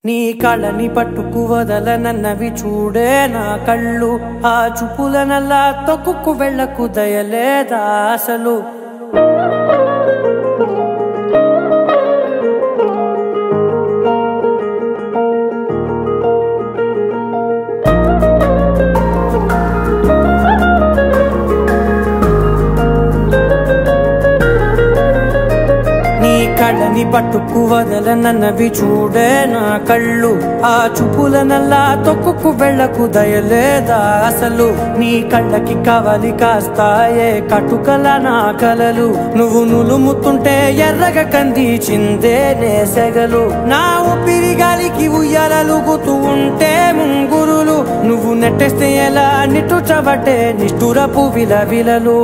నీ కళ్ళని పట్టుకు వదలనన్నవి చూడే నా కళ్ళు ఆ చూపులనల్లా తొక్కుకు వెళ్ళకు దయలేదా అసలు కళ్ళని పట్టుకు వదలనన్నవి చూడే నా కళ్ళు ఆ చూపులనల్లా తొక్కుకు వెళ్ళకు దయలేదా అసలు నీ కళ్ళకి కవలి కాస్తాయే కటుకల నా కలలు నువ్వు నులుముతుంటే ఎర్రగ కందిచిందే నేసెగలు నా ఊపిరి గాలికి ఉయ్యాలలుగుతూ ఉంటే ముంగురులు నువ్వు నెట్టేస్తే ఎలా నిట్టుచబట్టే నిష్ఠురపు విలవిలలు